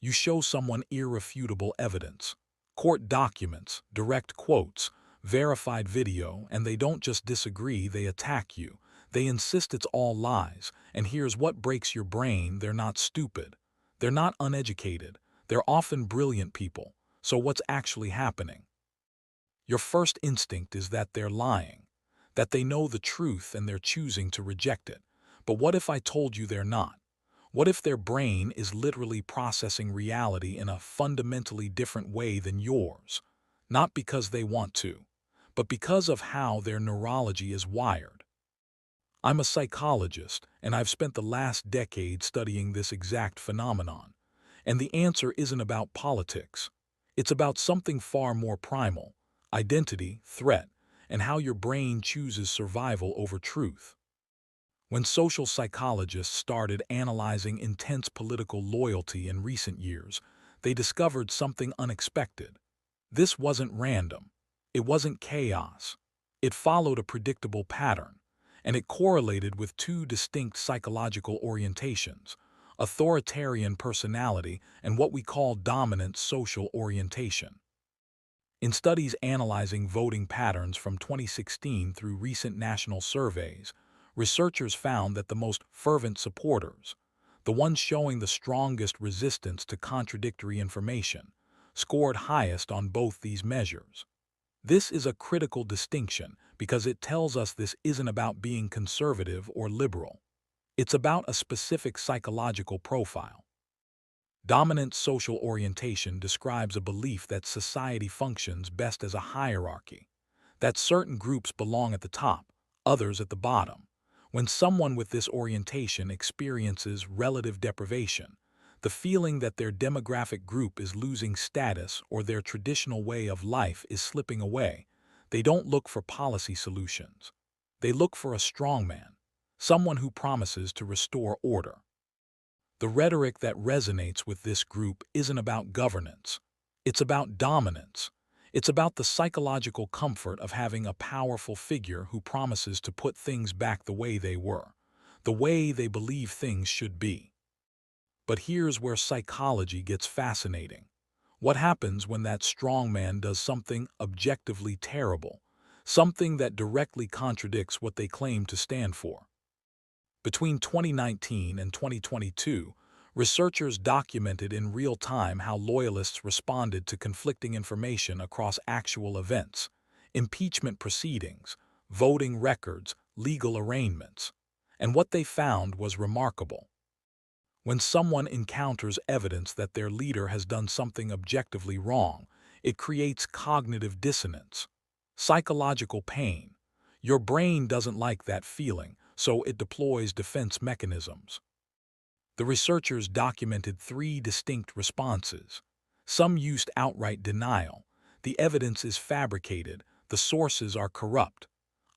You show someone irrefutable evidence, court documents, direct quotes, verified video, and they don't just disagree, they attack you. They insist it's all lies, and here's what breaks your brain: they're not stupid. They're not uneducated. They're often brilliant people. So what's actually happening? Your first instinct is that they're lying, that they know the truth and they're choosing to reject it. But what if I told you they're not? What if their brain is literally processing reality in a fundamentally different way than yours? Not because they want to, but because of how their neurology is wired. I'm a psychologist, and I've spent the last decade studying this exact phenomenon. And the answer isn't about politics. It's about something far more primal: identity, threat, and how your brain chooses survival over truth. When social psychologists started analyzing intense political loyalty in recent years, they discovered something unexpected. This wasn't random. It wasn't chaos. It followed a predictable pattern, and it correlated with two distinct psychological orientations: authoritarian personality and what we call dominant social orientation. In studies analyzing voting patterns from 2016 through recent national surveys, researchers found that the most fervent supporters, the ones showing the strongest resistance to contradictory information, scored highest on both these measures. This is a critical distinction because it tells us this isn't about being conservative or liberal. It's about a specific psychological profile. Dominant social orientation describes a belief that society functions best as a hierarchy, that certain groups belong at the top, others at the bottom. When someone with this orientation experiences relative deprivation, the feeling that their demographic group is losing status or their traditional way of life is slipping away, they don't look for policy solutions. They look for a strongman, someone who promises to restore order. The rhetoric that resonates with this group isn't about governance. It's about dominance. It's about the psychological comfort of having a powerful figure who promises to put things back the way they were, the way they believe things should be. But here's where psychology gets fascinating. What happens when that strongman does something objectively terrible, something that directly contradicts what they claim to stand for? Between 2019 and 2022, researchers documented in real time how loyalists responded to conflicting information across actual events, impeachment proceedings, voting records, legal arraignments. And what they found was remarkable. When someone encounters evidence that their leader has done something objectively wrong, it creates cognitive dissonance, psychological pain. Your brain doesn't like that feeling, so it deploys defense mechanisms. The researchers documented three distinct responses. Some used outright denial: the evidence is fabricated, the sources are corrupt.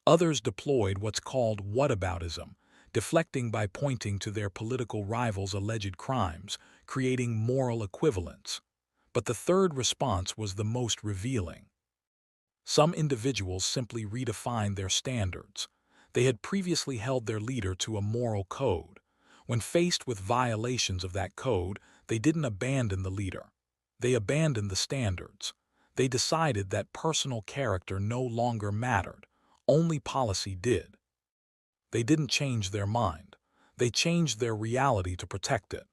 Others deployed what's called whataboutism, deflecting by pointing to their political rivals' alleged crimes, creating moral equivalence. But the third response was the most revealing. Some individuals simply redefined their standards. They had previously held their leader to a moral code. When faced with violations of that code, they didn't abandon the leader. They abandoned the standards. They decided that personal character no longer mattered. Only policy did. They didn't change their mind. They changed their reality to protect it.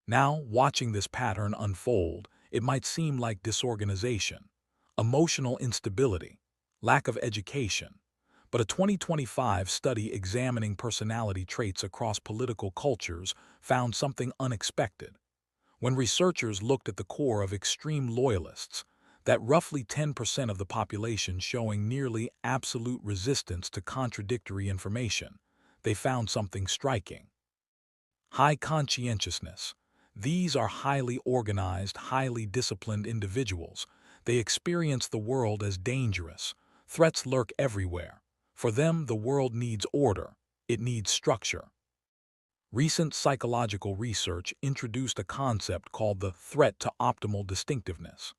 Now, watching this pattern unfold, it might seem like disorganization, emotional instability, lack of education. But a 2025 study examining personality traits across political cultures found something unexpected. When researchers looked at the core of extreme loyalists, that roughly 10% of the population showing nearly absolute resistance to contradictory information, they found something striking. High conscientiousness. These are highly organized, highly disciplined individuals. They experience the world as dangerous. Threats lurk everywhere. For them, the world needs order. It needs structure. Recent psychological research introduced a concept called the threat to optimal distinctiveness.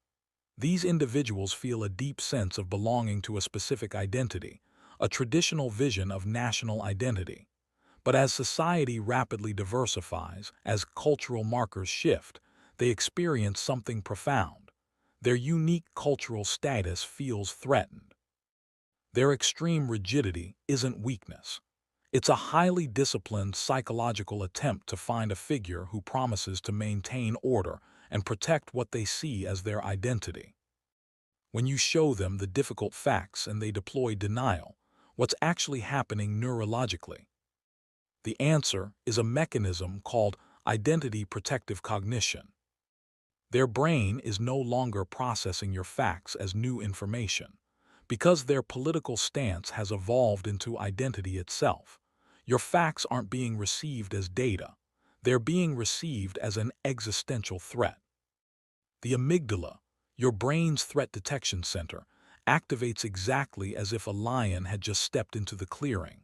These individuals feel a deep sense of belonging to a specific identity, a traditional vision of national identity. But as society rapidly diversifies, as cultural markers shift, they experience something profound. Their unique cultural status feels threatened. Their extreme rigidity isn't weakness. It's a highly disciplined psychological attempt to find a figure who promises to maintain order and protect what they see as their identity. When you show them the difficult facts and they deploy denial, what's actually happening neurologically? The answer is a mechanism called identity protective cognition. Their brain is no longer processing your facts as new information. Because their political stance has evolved into identity itself, your facts aren't being received as data. They're being received as an existential threat. The amygdala, your brain's threat detection center, activates exactly as if a lion had just stepped into the clearing.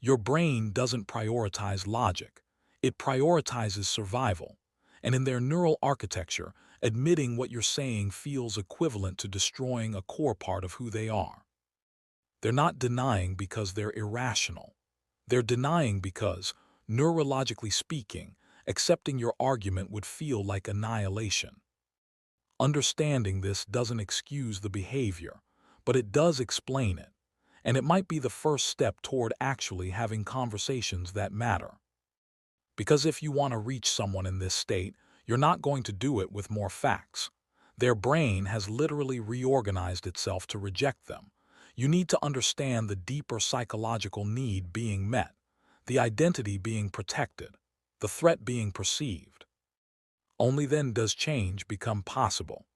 Your brain doesn't prioritize logic. It prioritizes survival. And in their neural architecture, admitting what you're saying feels equivalent to destroying a core part of who they are. They're not denying because they're irrational. They're denying because, neurologically speaking, accepting your argument would feel like annihilation. Understanding this doesn't excuse the behavior, but it does explain it. And it might be the first step toward actually having conversations that matter. Because if you want to reach someone in this state, you're not going to do it with more facts. Their brain has literally reorganized itself to reject them. You need to understand the deeper psychological need being met, the identity being protected, the threat being perceived. Only then does change become possible.